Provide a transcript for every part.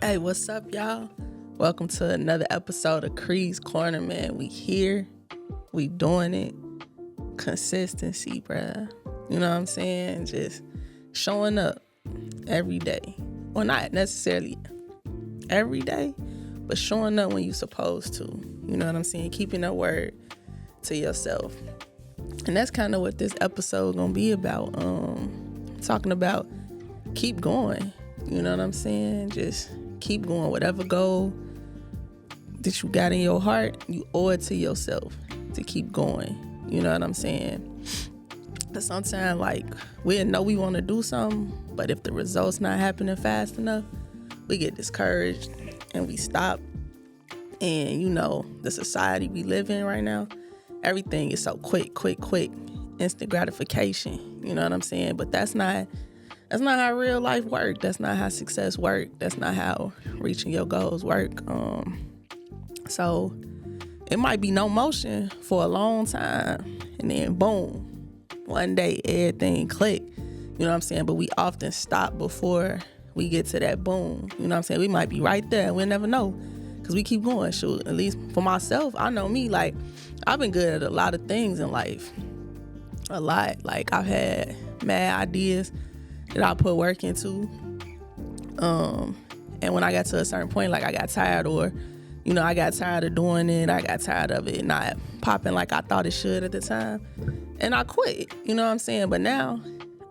Hey, what's up, y'all? Welcome to another episode of Creed's Corner, man. We here. We doing it. Consistency, bruh. You know what I'm saying? Just showing up every day. Well, not necessarily every day, but showing up when you're supposed to. You know what I'm saying? Keeping that word to yourself. And that's kind of what this episode gonna be about. Talking about keep going. You know what I'm saying? Just keep going. Whatever goal that you got in your heart, you owe it to yourself to keep going. You know what I'm saying? But sometimes, like, we know we want to do something, but if the results not happening fast enough, we get discouraged and we stop. And, you know, the society we live in right now, everything is so quick, instant gratification. You know what I'm saying? But that's not how real life work. That's not how success work. That's not how reaching your goals work. So it might be no motion for a long time, and then boom, one day everything click. You know what I'm saying? But we often stop before we get to that boom. You know what I'm saying? We might be right there. We'll never know because we keep going. Shoot, at least for myself, I know me. Like, I've been good at a lot of things in life. A lot. Like, I've had mad ideas that I put work into. And when I got to a certain point, like, I got tired, or, you know, I got tired of doing it. I got tired of it not popping like I thought it should at the time. And I quit, you know what I'm saying? But now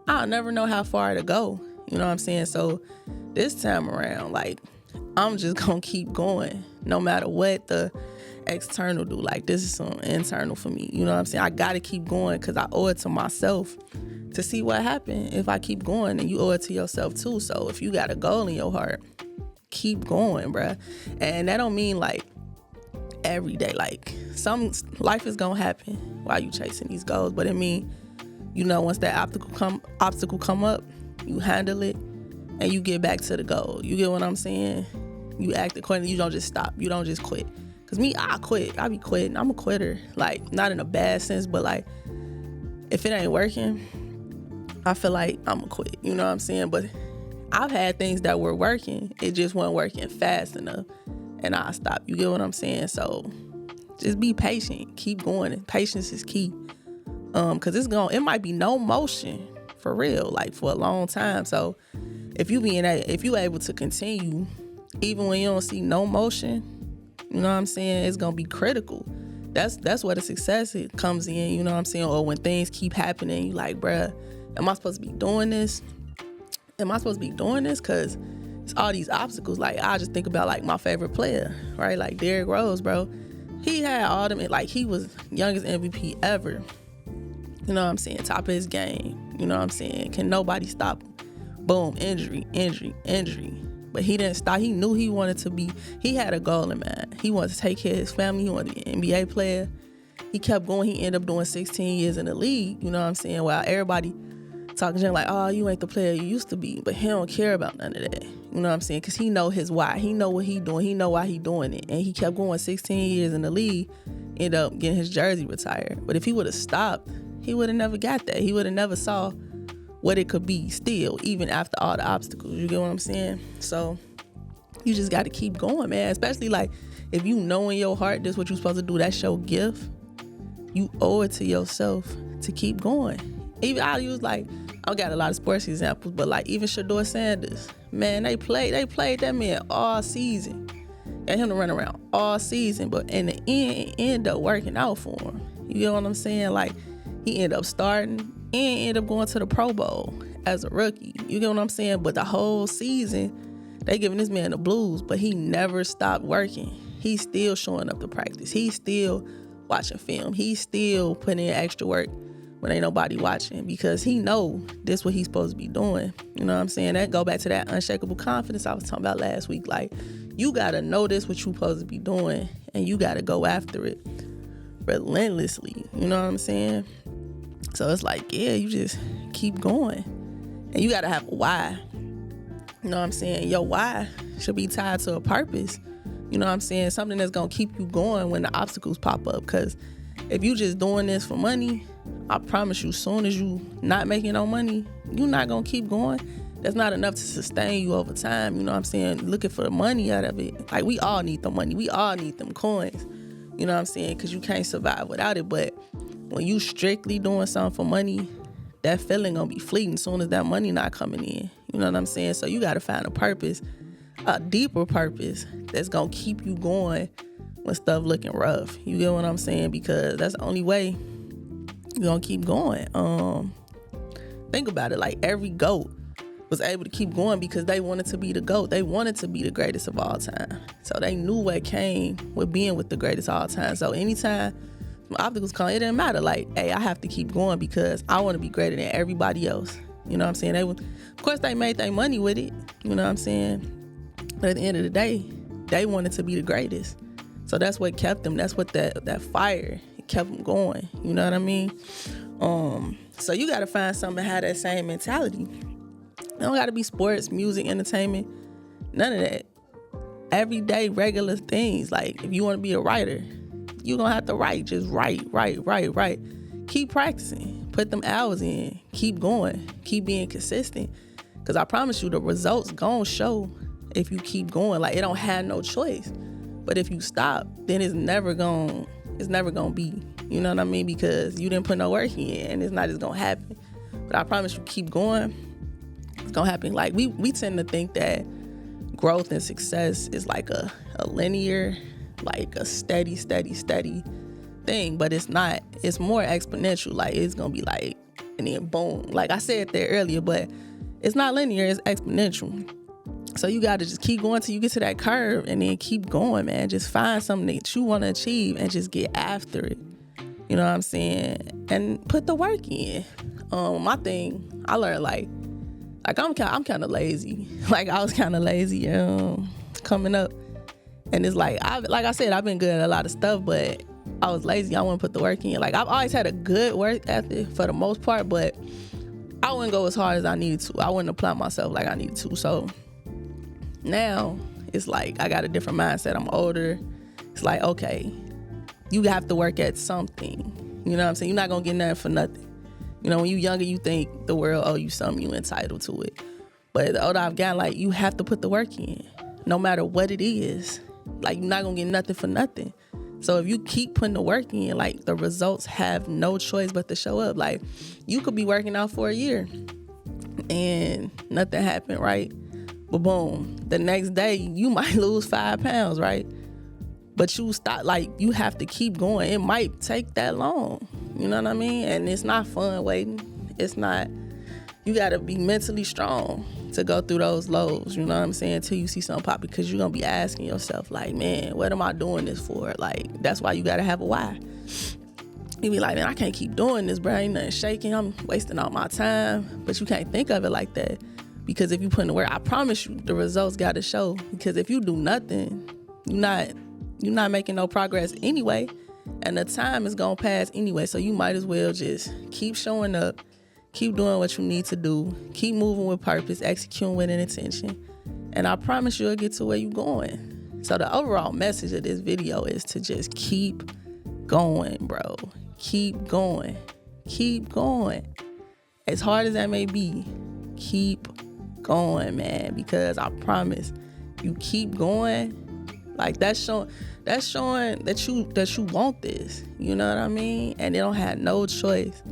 I'll never know how far to go, you know what I'm saying? So this time around, like, I'm just gonna keep going no matter what the external do. Like, this is some internal for me, you know what I'm saying? I gotta keep going because I owe it to myself to see what happens if I keep going, and you owe it to yourself too. So if you got a goal in your heart, keep going, bruh. And that don't mean like every day. Like, some life is gonna happen while you chasing these goals, but it mean, you know, once that obstacle come up, you handle it and you get back to the goal. You get what I'm saying? You act accordingly. You don't just stop. You don't just quit. Cause me, I quit. I be quitting. I'm a quitter. Like, not in a bad sense, but like, if it ain't working, I feel like I'm gonna quit, you know what I'm saying? But I've had things that were working, it just wasn't working fast enough, and I stopped. You get what I'm saying? So just be patient, keep going, and patience is key. Cause it might be no motion for real, like, for a long time. So if you able to continue, even when you don't see no motion, you know what I'm saying? It's gonna be critical. That's where the success comes in, you know what I'm saying? Or when things keep happening, you like, bruh, am I supposed to be doing this? Because it's all these obstacles. Like, I just think about, like, my favorite player, right? Like, Derrick Rose, bro. He had all them, like, he was youngest MVP ever. You know what I'm saying? Top of his game. You know what I'm saying? Can nobody stop him? Boom, injury. But he didn't stop. He knew he had a goal in mind. He wanted to take care of his family. He wanted to be an NBA player. He kept going. He ended up doing 16 years in the league. You know what I'm saying? While everybody talking to him like, oh, you ain't the player you used to be. But he don't care about none of that. You know what I'm saying? Because he know his why. He know what he doing. He know why he doing it. And he kept going 16 years in the league, ended up getting his jersey retired. But if he would have stopped, he would have never got that. He would have never saw what it could be still, even after all the obstacles. You get what I'm saying? So you just got to keep going, man. Especially, like, if you know in your heart this is what you're supposed to do, that's your gift, you owe it to yourself to keep going. Even I use, like, I got a lot of sports examples, but, like, even Shedeur Sanders, man, they played that man all season. Got him to run around all season, but in the end, it ended up working out for him. You get what I'm saying? Like, he ended up starting and ended up going to the Pro Bowl as a rookie. You get what I'm saying? But the whole season, they giving this man the blues, but he never stopped working. He's still showing up to practice. He's still watching film. He's still putting in extra work when ain't nobody watching, because he know this what he's supposed to be doing. You know what I'm saying? That go back to that unshakable confidence I was talking about last week. Like, you gotta know this what you supposed to be doing, and you gotta go after it relentlessly. You know what I'm saying? So it's like, yeah, you just keep going, and you gotta have a why. You know what I'm saying? Your why should be tied to a purpose. You know what I'm saying? Something that's gonna keep you going when the obstacles pop up. Because if you just doing this for money, I promise you, soon as you not making no money, you're not gonna keep going. that's not enough to sustain you over time. You know what I'm saying? Looking for the money out of it. Like, we all need the money. We all need them coins. You know what I'm saying? Because you can't survive without it. But when you strictly doing something for money, that feeling gonna be fleeting as soon as that money not coming in. You know what I'm saying? So you gotta find a purpose, a deeper purpose that's gonna keep you going when stuff looking rough. You get what I'm saying? Because that's the only way you're gonna keep going. Think about it. Like, every GOAT was able to keep going because they wanted to be the GOAT. They wanted to be the greatest of all time. So they knew what came with being with the greatest of all time. So anytime obstacles come, it didn't matter. Like, hey, I have to keep going because I want to be greater than everybody else. You know what I'm saying? Of course, they made their money with it. You know what I'm saying? But at the end of the day, they wanted to be the greatest. So that's what kept them. That's what that fire, it kept them going. You know what I mean? So you got to find something that have that same mentality. It don't got to be sports, music, entertainment, none of that. Everyday, regular things. Like, if you want to be a writer, you're going to have to write. Just write. Keep practicing. Put them hours in. Keep going. Keep being consistent. Because I promise you, the results going to show if you keep going. Like, it don't have no choice. But if you stop, then it's never going to be. You know what I mean? Because you didn't put no work in, and it's not just going to happen. But I promise you, keep going. It's going to happen. Like, we tend to think that growth and success is like a linear, like a steady thing, but it's not. It's more exponential. Like, it's gonna be like, and then boom. Like I said there earlier, but it's not linear, it's exponential. So you gotta just keep going till you get to that curve, and then keep going, man. Just find something that you want to achieve and just get after it. You know what I'm saying? And put the work in. My thing, I learned like I'm kind of lazy. Like, I was kind of lazy coming up. And it's like I said, I've been good at a lot of stuff, but I was lazy. I wouldn't put the work in. Like, I've always had a good work ethic for the most part, but I wouldn't go as hard as I needed to. I wouldn't apply myself like I needed to. So now it's like I got a different mindset. I'm older. It's like, okay, you have to work at something. You know what I'm saying? You're not going to get nothing for nothing. You know, when you're younger, you think the world owe you something, you entitled to it. But the older I've gotten, like, you have to put the work in, no matter what it is. Like, you're not gonna get nothing for nothing. So if you keep putting the work in, like, the results have no choice but to show up. Like, you could be working out for a year and nothing happened, right? But boom, the next day you might lose 5 pounds, right? But you stop. Like, you have to keep going. It might take that long. You know what I mean? And it's not fun waiting. It's not. You gotta be mentally strong to go through those lows, you know what I'm saying, until you see something pop, because you're gonna be asking yourself, like, man, what am I doing this for? Like, that's why you gotta have a why. You be like, man, I can't keep doing this, bro. Ain't nothing shaking. I'm wasting all my time. But you can't think of it like that, because if you put in the work, I promise you, the results gotta show. Because if you do nothing, you're not making no progress anyway, and the time is gonna pass anyway. So you might as well just keep showing up. Keep doing what you need to do. Keep moving with purpose, executing with an intention. And I promise you'll get to where you're going. So the overall message of this video is to just keep going, bro. Keep going. Keep going. As hard as that may be, keep going, man. Because I promise, you keep going, like, that's showing that you want this. You know what I mean? And they don't have no choice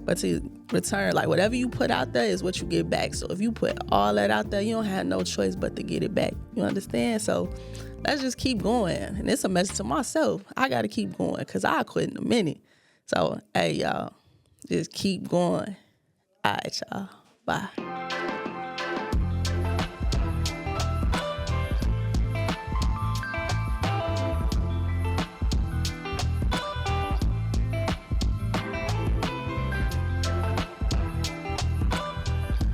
but to return. Like, whatever you put out there is what you get back. So if you put all that out there, you don't have no choice but to get it back. You understand? So let's just keep going. And it's a message to myself. I got to keep going, because I'll quit in a minute. So, hey, y'all, just keep going. All right, y'all. Bye.